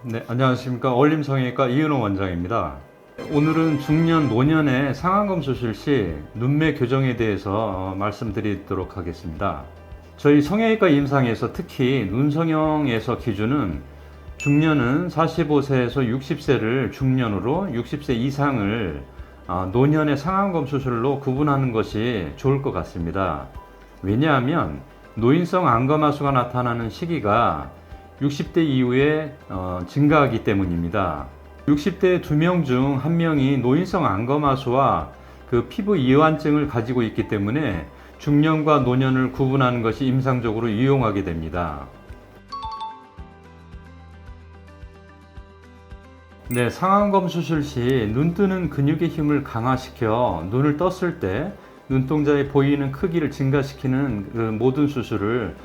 네, 안녕하십니까. 어울림성형외과 이은호 원장입니다. 오늘은 중년, 노년의 상안검 수술 시 눈매 교정에 대해서 말씀드리도록 하겠습니다. 저희 성형외과 임상에서 특히 눈성형에서 기준은 중년은 45세에서 60세를 중년으로 60세 이상을 노년의 상안검 수술로 구분하는 것이 좋을 것 같습니다. 왜냐하면 노인성 안검하수가 나타나는 시기가 60대 이후에 증가하기 때문입니다. 60대 2명 중 1명이 노인성 안검하수와 그 피부 이완증을 가지고 있기 때문에 중년과 노년을 구분하는 것이 임상적으로 유용하게 됩니다. 네, 상안검 수술 시 눈뜨는 근육의 힘을 강화시켜 눈을 떴을 때 눈동자의 보이는 크기를 증가시키는 그 모든 수술을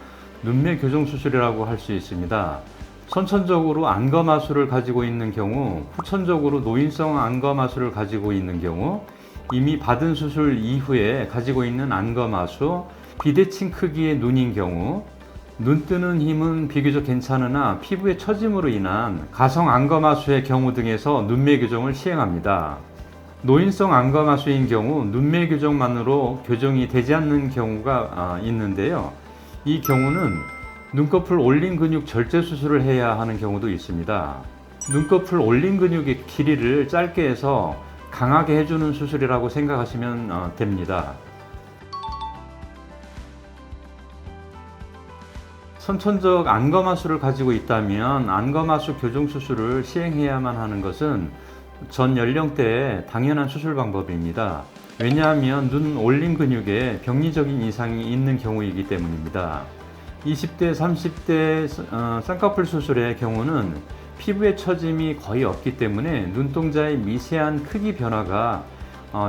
눈매 교정 수술이라고 할 수 있습니다. 선천적으로 안검하수를 가지고 있는 경우, 후천적으로 노인성 안검하수를 가지고 있는 경우, 이미 받은 수술 이후에 가지고 있는 안검하수, 비대칭 크기의 눈인 경우, 눈 뜨는 힘은 비교적 괜찮으나 피부의 처짐으로 인한 가성 안검하수의 경우 등에서 눈매 교정을 시행합니다. 노인성 안검하수인 경우 눈매 교정만으로 교정이 되지 않는 경우가 있는데요. 이 경우는 눈꺼풀 올린 근육 절제 수술을 해야 하는 경우도 있습니다. 눈꺼풀 올린 근육의 길이를 짧게 해서 강하게 해주는 수술이라고 생각하시면 됩니다. 선천적 안검하수를 가지고 있다면 안검하수 교정 수술을 시행해야만 하는 것은 전 연령대의 당연한 수술 방법입니다. 왜냐하면 눈 올린 근육에 병리적인 이상이 있는 경우이기 때문입니다. 20대, 30대 쌍꺼풀 수술의 경우는 피부의 처짐이 거의 없기 때문에 눈동자의 미세한 크기 변화가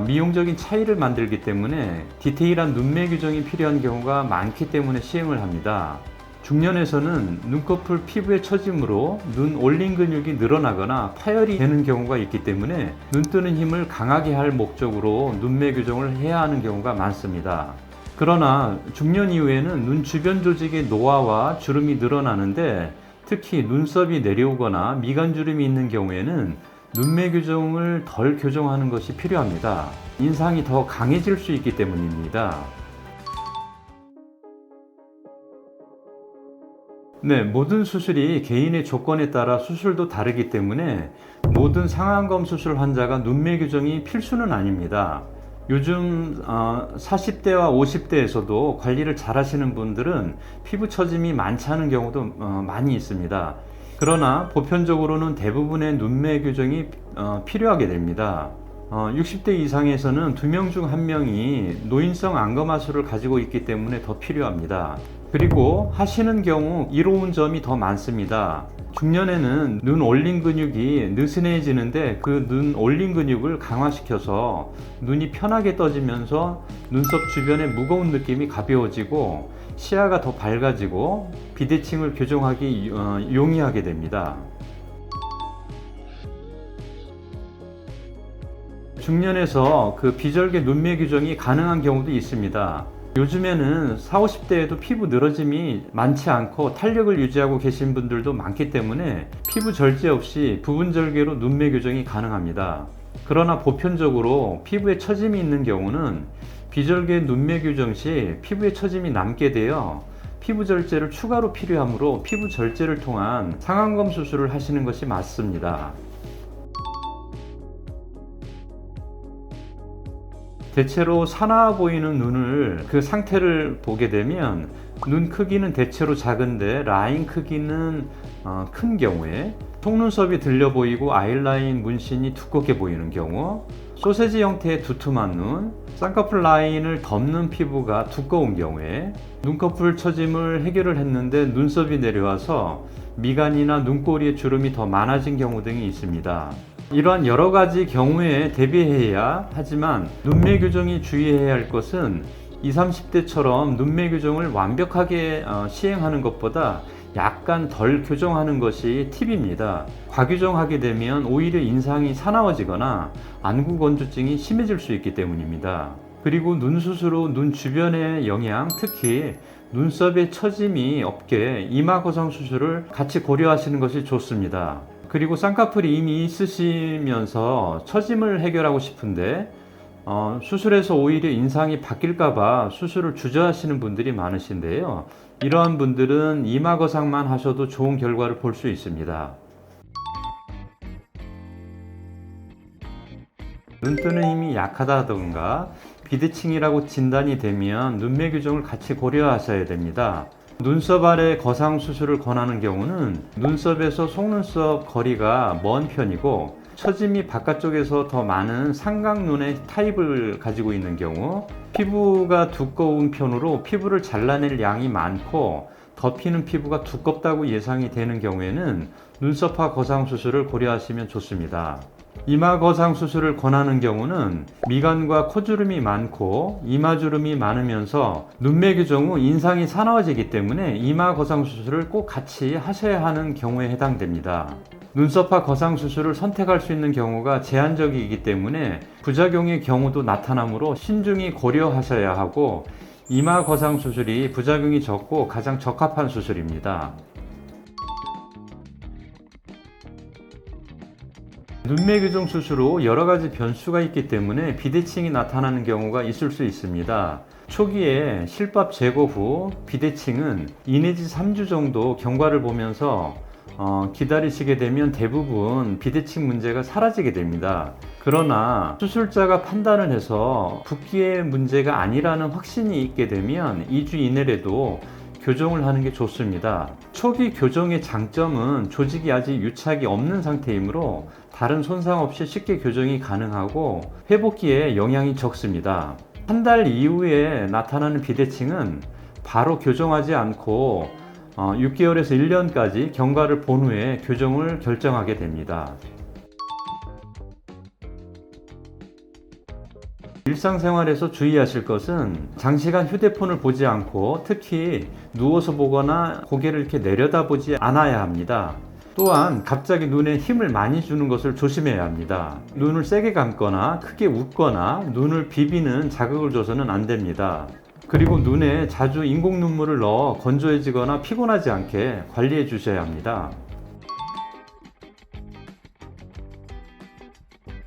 미용적인 차이를 만들기 때문에 디테일한 눈매 교정이 필요한 경우가 많기 때문에 시행을 합니다. 중년에서는 눈꺼풀 피부의 처짐으로 눈 올린 근육이 늘어나거나 파열이 되는 경우가 있기 때문에 눈 뜨는 힘을 강하게 할 목적으로 눈매 교정을 해야 하는 경우가 많습니다. 그러나 중년 이후에는 눈 주변 조직의 노화와 주름이 늘어나는데 특히 눈썹이 내려오거나 미간주름이 있는 경우에는 눈매 교정을 덜 교정하는 것이 필요합니다. 인상이 더 강해질 수 있기 때문입니다. 네, 모든 수술이 개인의 조건에 따라 수술도 다르기 때문에 모든 상안검 수술 환자가 눈매 교정이 필수는 아닙니다. 요즘 40대와 50대에서도 관리를 잘 하시는 분들은 피부 처짐이 많지 않은 경우도 많이 있습니다. 그러나 보편적으로는 대부분의 눈매 교정이 필요하게 됩니다. 60대 이상에서는 2명 중 1명이 노인성 안검하수를 가지고 있기 때문에 더 필요합니다. 그리고 하시는 경우 이로운 점이 더 많습니다. 중년에는 눈 올린 근육이 느슨해지는데 그 눈 올린 근육을 강화시켜서 눈이 편하게 떠지면서 눈썹 주변의 무거운 느낌이 가벼워지고 시야가 더 밝아지고 비대칭을 교정하기 용이하게 됩니다. 중년에서 그 비절개 눈매 교정이 가능한 경우도 있습니다. 요즘에는 40, 50대에도 피부 늘어짐이 많지 않고 탄력을 유지하고 계신 분들도 많기 때문에 피부 절제 없이 부분 절개로 눈매 교정이 가능합니다. 그러나 보편적으로 피부에 처짐이 있는 경우는 비절개 눈매 교정 시 피부에 처짐이 남게 되어 피부 절제를 추가로 필요하므로 피부 절제를 통한 상안검 수술을 하시는 것이 맞습니다. 대체로 사나워 보이는 눈을 그 상태를 보게 되면 눈 크기는 대체로 작은데 라인 크기는 큰 경우에 속눈썹이 들려 보이고 아이라인 문신이 두껍게 보이는 경우, 소세지 형태의 두툼한 눈, 쌍꺼풀 라인을 덮는 피부가 두꺼운 경우에 눈꺼풀 처짐을 해결을 했는데 눈썹이 내려와서 미간이나 눈꼬리에 주름이 더 많아진 경우 등이 있습니다. 이러한 여러 가지 경우에 대비해야 하지만 눈매 교정이 주의해야 할 것은 20, 30대처럼 눈매 교정을 완벽하게 시행하는 것보다 약간 덜 교정하는 것이 팁입니다. 과교정하게 되면 오히려 인상이 사나워지거나 안구 건조증이 심해질 수 있기 때문입니다. 그리고 눈 수술 후 눈 주변의 영양, 특히 눈썹의 처짐이 없게 이마 거상 수술을 같이 고려하시는 것이 좋습니다. 그리고 쌍꺼풀이 이미 있으시면서 처짐을 해결하고 싶은데 수술해서 오히려 인상이 바뀔까봐 수술을 주저하시는 분들이 많으신데요. 이러한 분들은 이마 거상만 하셔도 좋은 결과를 볼 수 있습니다. 눈뜨는 힘이 약하다던가 비대칭이라고 진단이 되면 눈매 교정을 같이 고려하셔야 됩니다. 눈썹 아래 거상 수술을 권하는 경우는 눈썹에서 속눈썹 거리가 먼 편이고 처짐이 바깥쪽에서 더 많은 삼각눈의 타입을 가지고 있는 경우, 피부가 두꺼운 편으로 피부를 잘라낼 양이 많고 덮이는 피부가 두껍다고 예상이 되는 경우에는 눈썹화 거상 수술을 고려하시면 좋습니다. 이마 거상 수술을 권하는 경우는 미간과 코주름이 많고 이마주름이 많으면서 눈매 교정 후 인상이 사나워지기 때문에 이마 거상 수술을 꼭 같이 하셔야 하는 경우에 해당됩니다. 눈썹화 거상 수술을 선택할 수 있는 경우가 제한적이기 때문에 부작용의 경우도 나타나므로 신중히 고려하셔야 하고, 이마 거상 수술이 부작용이 적고 가장 적합한 수술입니다. 눈매 교정 수술 후 여러 가지 변수가 있기 때문에 비대칭이 나타나는 경우가 있을 수 있습니다. 초기에 실밥 제거 후 비대칭은 2 내지 3주 정도 경과를 보면서 기다리시게 되면 대부분 비대칭 문제가 사라지게 됩니다. 그러나 수술자가 판단을 해서 붓기의 문제가 아니라는 확신이 있게 되면 2주 이내라도 교정을 하는 게 좋습니다. 초기 교정의 장점은 조직이 아직 유착이 없는 상태이므로 다른 손상 없이 쉽게 교정이 가능하고 회복기에 영향이 적습니다. 한 달 이후에 나타나는 비대칭은 바로 교정하지 않고 6개월에서 1년까지 경과를 본 후에 교정을 결정하게 됩니다. 일상생활에서 주의하실 것은 장시간 휴대폰을 보지 않고 특히 누워서 보거나 고개를 이렇게 내려다보지 않아야 합니다. 또한 갑자기 눈에 힘을 많이 주는 것을 조심해야 합니다. 눈을 세게 감거나 크게 웃거나 눈을 비비는 자극을 줘서는 안 됩니다. 그리고 눈에 자주 인공 눈물을 넣어 건조해지거나 피곤하지 않게 관리해 주셔야 합니다.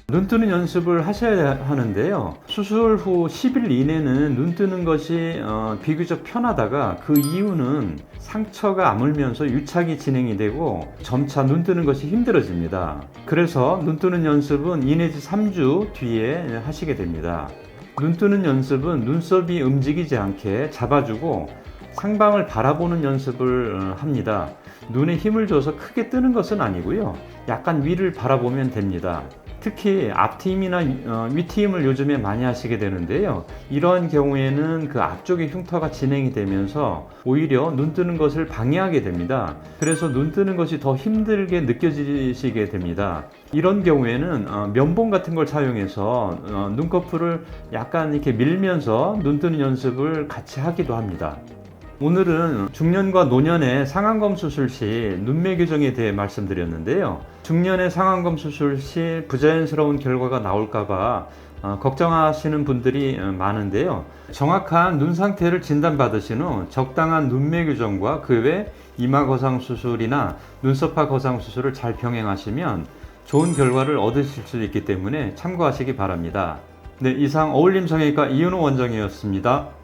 눈 뜨는 연습을 하셔야 하는데요. 수술 후 10일 이내는 눈 뜨는 것이 비교적 편하다가 그 이후는 상처가 아물면서 유착이 진행이 되고 점차 눈 뜨는 것이 힘들어집니다. 그래서 눈 뜨는 연습은 2 내지 3주 뒤에 하시게 됩니다. 눈 뜨는 연습은 눈썹이 움직이지 않게 잡아주고 상방을 바라보는 연습을 합니다. 눈에 힘을 줘서 크게 뜨는 것은 아니고요. 약간 위를 바라보면 됩니다. 특히 앞트임이나 윗트임을 요즘에 많이 하시게 되는데요. 이러한 경우에는 그 앞쪽의 흉터가 진행이 되면서 오히려 눈 뜨는 것을 방해하게 됩니다. 그래서 눈 뜨는 것이 더 힘들게 느껴지시게 됩니다. 이런 경우에는 면봉 같은 걸 사용해서 눈꺼풀을 약간 이렇게 밀면서 눈 뜨는 연습을 같이 하기도 합니다. 오늘은 중년과 노년의 상안검 수술 시 눈매 교정에 대해 말씀드렸는데요. 중년의 상안검 수술 시 부자연스러운 결과가 나올까봐 걱정하시는 분들이 많은데요. 정확한 눈 상태를 진단받으신 후 적당한 눈매 교정과 그 외 이마 거상 수술이나 눈썹화 거상 수술을 잘 병행하시면 좋은 결과를 얻으실 수 있기 때문에 참고하시기 바랍니다. 네, 이상 어울림 성형외과 이은호 원장이었습니다.